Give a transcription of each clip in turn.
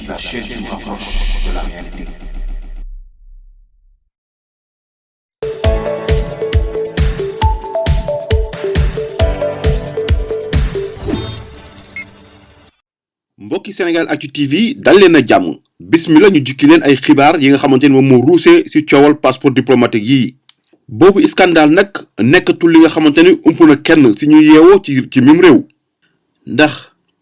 la chaîne qui vous rapproche de la réalité. mbokki Sénégal Actu TV dal leen a jàmm bismillah ñu jukki leen ay xibaar yi nga xamante ni moom moo ruusee ci coowal passeport diplomatique yii boobu scandale nag nekkatul li nga xamante ni ump na kenn ci ñuy yeewoo ci mim réew ndax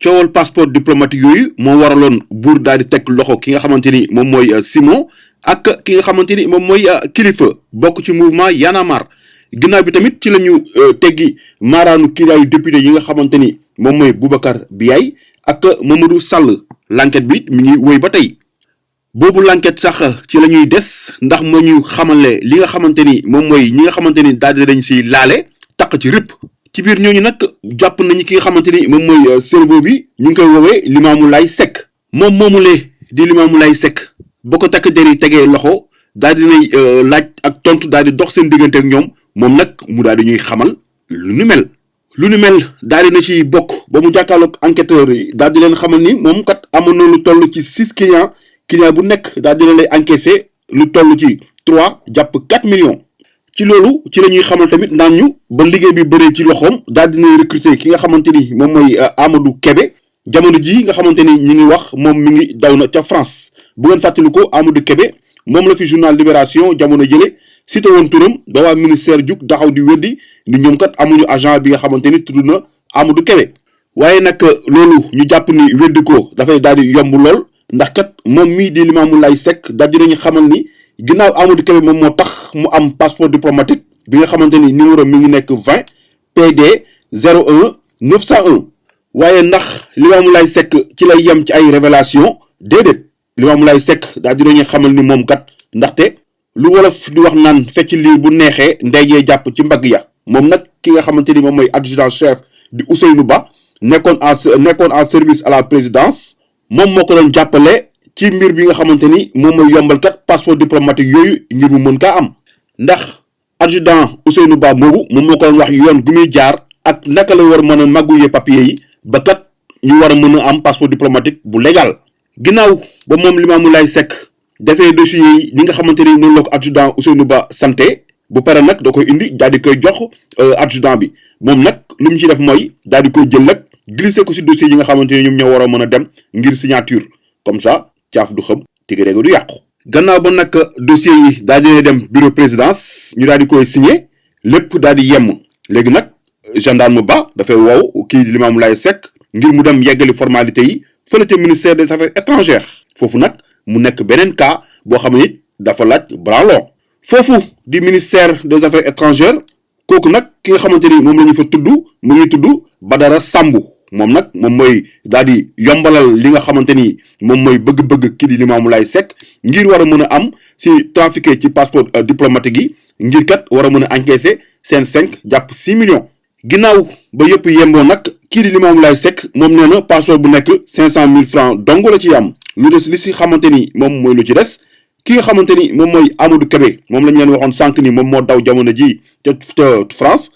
coowal passeport diplomatique yooyu moo waraloon buur daal di teg loxo ki nga xamante ni moom mooy Simon ak ki nga xamante ni moom mooy Kilifeu bokk ci mouvement Y'en a marre ginnaaw bi tamit ci la ñu teggi maaraanu kiiraayu député yi nga xamante ni moom mooy Boubacar Biaye ak Mamadou Sall l'enquête bi mi ngi wéy ba tey boobu l'enquête sax ci la ñuy des ndax moo ñu xamale li nga xamante ni moom mooy ñi nga xamante ni daal di dañ si laale taq ci rëpp ci biir ñooñu nag jàpp nañu ki nga xamante ni moom mooy cerveau bi ñu ngi koy woowee Limamoulaye Seck moom moomulee di Limamoulaye Seck ba ko takk der yi tegee loxo daal di nay laaj ak tontu daal di dox seen diggante ak ñoom moom nag mu daal di ñuy xamal lu nu mel daal di na ci bokk ba mu jàkkaarloog enquêteurs yi daal di leen xamal ni moom kat amoon na lu toll ci 6 clients bu nekk daal di leen lay encaissé lu toll ci 3 jàpp 4 millions. ci loolu ci la ñuy xamal tamit naan ñu ba liggéey bi bëree ci loxoom daal di nay recruter ki nga xamante ni moom mooy Amadou Kébé jamono jii nga xamante ni ñi ngi wax moom mi ngi daw na ca France bu ngeen fàttali ko Amadou Kébé moom la fi journal Libération jamono jële cité woon turam ba waa ministère jug taxaw di weddi ni ñoom kat amuñu agent bi nga xamante ni tudd na Amadou Kébé waaye nag loolu ñu jàpp ni weddi ko dafay daal di yomb lool ndax kat moom mii di Limamoulaye Seck daal di nañu xamal ni ginnaaw Amadou Kébé moom moo tax mu am passeport diplomatique bi nga xamante ni numéro mi ngi nekk 20 PD 01 901 waaye ndax Limamoulaye Seck ci lay yem ci ay révélation déedéet Limamoulaye Seck daal di nañu xamal ni moom kat ndaxte lu wolof di wax naan fecc liir bu neexee ndeyjee jàpp ci mbagg ya moom nag ki nga xamante ni moom mooy adjudant chef di Ousseynou Ba nekkoon en service à la présidence moom moo ko doon jàppale ci mbir bi nga xamante ni moom mooy yombalkat passeport diplomatique yooyu ngir mu mën kaa am ndax adjudant Ousseynou Ba boobu moom moo ko doon wax yoon gu muy jaar ak naka la war mën a magouiller papier yi ba kat ñu war a mën a am passeport diplomatique bu légal ginnaaw ba moom Limamoulaye Seck defee dossier yi li nga xamante ni noonu la ko adjudant Ousseynou Ba santé bu pare nag da koy indi daal di koy jox adjudant bi moom nag lu mu ci def mooy daal di koy jël nag glissé ko si dossier yi nga xamante ni ñoom ñoo war a mën a dem ngir signature comme ça caaf du xam tigréega du yàqu gannaaw ba nag dossier yi daal di dem bureau présidence ñu daal di koy signé lépp daal di yemm léegi nag gendarme ba dafay woow kii Limamoulaye Seck ngir mu dem yeggali formalité yi fële ca ministère des affaires étrangères foofu nag mu nekk beneen cas boo xam ne dafa laaj branlon foofu di ministère des affaires étrangères kooku nag ki nga xamante ni moom la ñu fa tudd mu ngi tudd Badara Samb moom nag moom mooy daal di yombalal li nga xamante ni moom mooy bëgg-bëgg kii di Limamoulaye Seck ngir war a mën a am si trafiqué ci passeport diplomatique yi ngir kat war a mën a encaissé seen 5 jàpp 6 millions. ginnaaw ba yëpp yemboo nag kii di Limamoulaye Seck moom nee na passeport bu nekk 500 000 francs dong la ci am lu des li si xamante ni moom mooy lu ci des ki nga xamante ni moom mooy Amadou Kébé moom la ñu leen waxoon sànq ni moom moo daw jamono ji ca France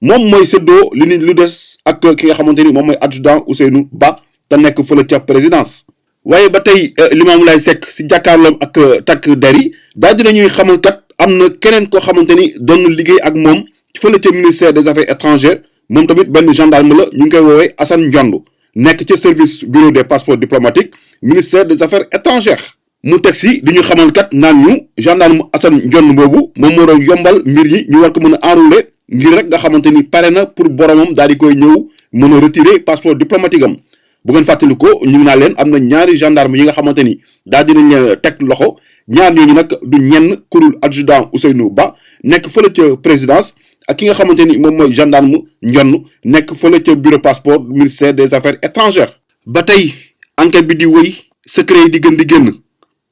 moom mooy séddoo lu des ak ki nga xamante ni moom mooy adjudant Ousseynou Ba te nekk fële ca présidence waaye ba tey Limamoulaye Seck si jàkkaarloom ak takk der yi daal dinañuy xamal kat am na keneen koo xamante ni doon liggéey ak moom fële ca ministère des affaires étrangères moom tamit benn gendarme la ñu ngi koy woowee Assane Ndiond nekk ca service bureau des passeports diplomatiques ministère des affaires étrangères mu teg si di ñu xamal kat naan ñu gendarme Assane Ndiond boobu moom moo doon yombal mbir yi ñu war ko mën a enrôler ngir rek nga xamante ni pare na pour boromam daal di koy ñëw mën a retirer passeport diplomatique am bu ngeen fàttali ko ñu ngi naa leen am na ñaari gendarme yi nga xamante ni daal dinañ leen teg loxo ñaar ñooñu nag du ñenn kurul adjudant Ousseynou Ba nekk fële ca présidence ak ki nga xamante ni moom mooy gendarme Ndiond nekk fële ca bureau passeport ministère des affaires étrangères. ba tey enquête bi di wëy secret yi di gën di génn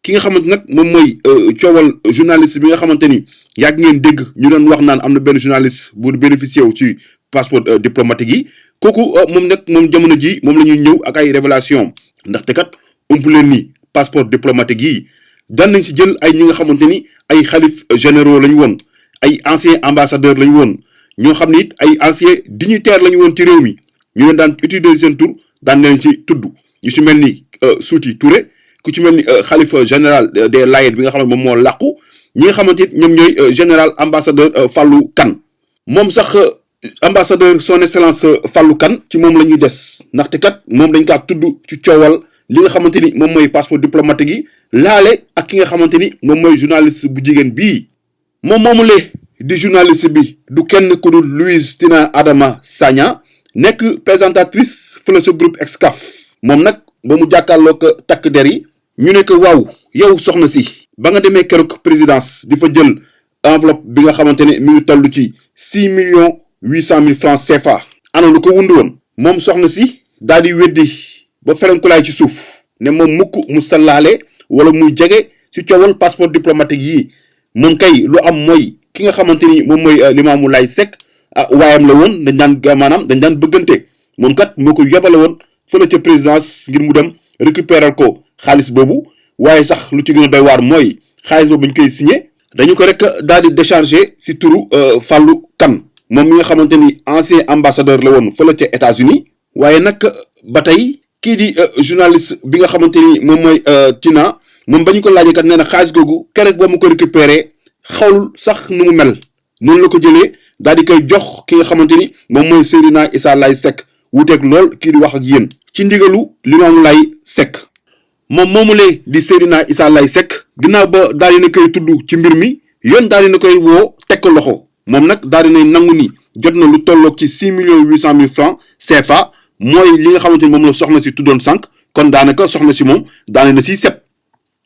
ki nga xamante nag moom mooy coowal journaliste bi nga xamante ni yàgg ngeen dégg ñu doon wax naan am na benn journaliste bu bénéficié wu ci passeport diplomatique yi kooku moom nag moom jamono ji moom la ñuy ñëw ak ay révélation ndaxte kat ump leen ni passeport diplomatique yi daan nañ si jël ay ñi nga xamante ni ay xalif généraux lañu woon ay anciens ambassadeurs lañu woon ñoo xam ne it ay anciens dignitaires lañu woon ci réew mi ñu leen daan utiliser seen tur daan leen ci tudd ñu si mel ni Souti Touré ku ci mel ni xalifa général des Layènes bi nga xam ne moom moo làqu ñi nga xamante ni ñoom ñooy général ambassadeur Fallou Kane moom sax ambassadeur son excellence Fallou Kane ci moom la ñuy des ndaxte kat moom dañ kaa tudd ci coowal li nga xamante ni moom mooy passeport diplomatique yi laale ak ki nga xamante ni moom mooy journaliste bu jigéen bii moom moomulee di journaliste bi du kenn ku dul Louise Tina Adama Sagna nekk présentatrice fële sa groupe Excaf moom nag ba mu jàkkaarloog takk der yi ñu ne ko waaw yow soxna si ba nga demee keroog présidence di fa jël enveloppe bi nga xamante ne mi ngi toll ci 6 800 000 francs CFA ana lu ko wund woon moom soxna si daal di weddi ba ferenkulaay ci suuf ne moom mukk mu sa laale wala muy jege ci coowal passeport diplomatique yii moom kay lu am mooy ki nga xamante ni moom mooy Limamou Laye Seck waayam la woon dañ daan bëggante moom kat moo ko yabale woon fële ca présidence ngir mu dem récupérer ko xaalis boobu waaye sax lu ci gën a doy waar mooy xaalis boobu bañ koy signé dañu ko rek daal di décharger ci turu Fallou Kane moom mi nga xamante ni ancien ambassadeur la woon fële ca États-Unis waaye nag ba tey kii di journaliste bi nga xamante ni moom mooy Tina moom ba ñu ko laajee kat nee na xaalis googu keroog ba mu ko récupérer xawul sax nu mu mel noonu la ko jëlee daal di koy jox ki nga xamante ni moom mooy Seydina Issa Laye Seck wuuteeg lool kii di wax ak yéen ci ndigalu Limamou Laye Seck moom moomulee di Seydina Issa Laye Seck ginnaaw ba daal di na koy tudd ci mbir mi yoon daal di na koy woo teg ko loxo moom nag daal di nay nangu ni jot na lu tolloog ci 6 800 000 francs CFA mooy li nga xamante ni moom la soxna si tuddoon sànq kon daanaka soxna si moom daane na si set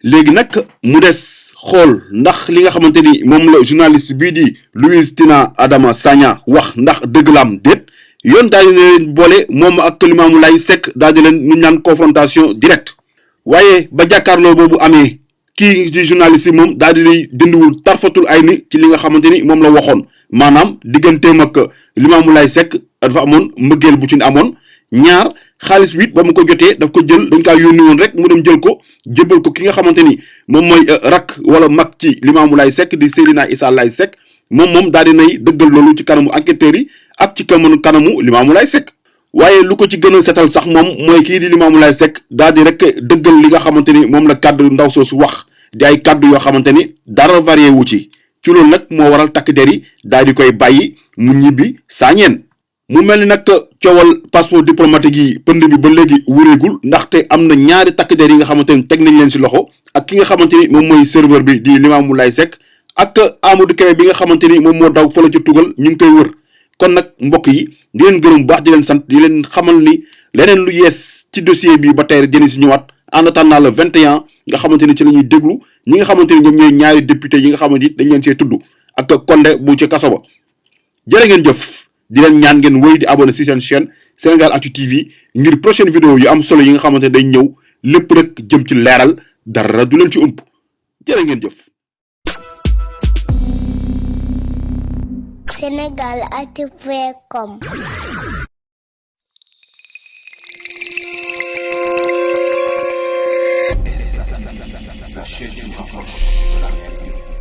léegi nag mu des xool ndax li nga xamante ni moom la journaliste bii di Louise Tina Adama Sagna wax ndax dëgg la am déet yoon daal di leen boole moom ak Limamou Laye Seck daal di leen ñu ñaan confrontation directe waaye ba jàkkaarloo boobu amee kii di journaliste yi moom daal di lay dënduwul tarfatul ay ni ci li nga xamante ni moom la waxoon maanaam digganteem ak Limamou Laye Seck dafa amoon mbëggeel bu ci amoon ñaar xaalis bi ba mu ko jotee daf ko jël dañ kaa yónni woon rek mu dem jël ko jébbal ko ki nga xamante ni moom mooy rak wala mag ci Limamou Laye Seck di Seydina Issa Laye Seck moom daal di nay dëggal loolu ci kanamu enquêteurs yi ak ci kanamu Limamou Laye Seck waaye lu ko ci gën a setal sax moom mooy kii di Limamou Laye Seck daal di rek dëggal li nga xamante ni moom la kàddu ndaw soosu wax di ay kàddu yoo xamante ni dara varié wu ci loolu nag moo waral takk der yi daal di koy bàyyi mu ñibbi saa ñeen mu mel ni nag coowal passeport diplomatique yi pënd bi ba léegi wureegul ndaxte am na ñaari takk der yi nga xamante ni teg nañ leen ci loxo ak ki nga xamante ni moom mooy serveur bi di Limamou Laye Seck ak Amadou Kébé bi nga xamante ni moom moo daw fële ci tugal ñu ngi koy wër kon nag mbokk yi di leen gërëm bu baax di leen sant di leen xamal ni leneen lu yees ci dossier bi ba tey rek dina si ñëwaat en attendant le 21 nga xamante ni ci la ñuy déglu ñi nga xamante ni ñoom ñooy ñaari député yi nga xamante ni dañ leen see tudd ak Condé bu ci kaso ba jërë ngeen jëf di leen ñaan ngeen wéy di abonné ci seen chaîne SenegalActu TV ngir prochaine vidéo yu am solo yi nga xamante ne day ñëw lépp rek jëm ci leeral dara du leen ci ëmp jërë ngeen jëf. SenegalActu.com La chaîne qui vous rapproche de la réalité.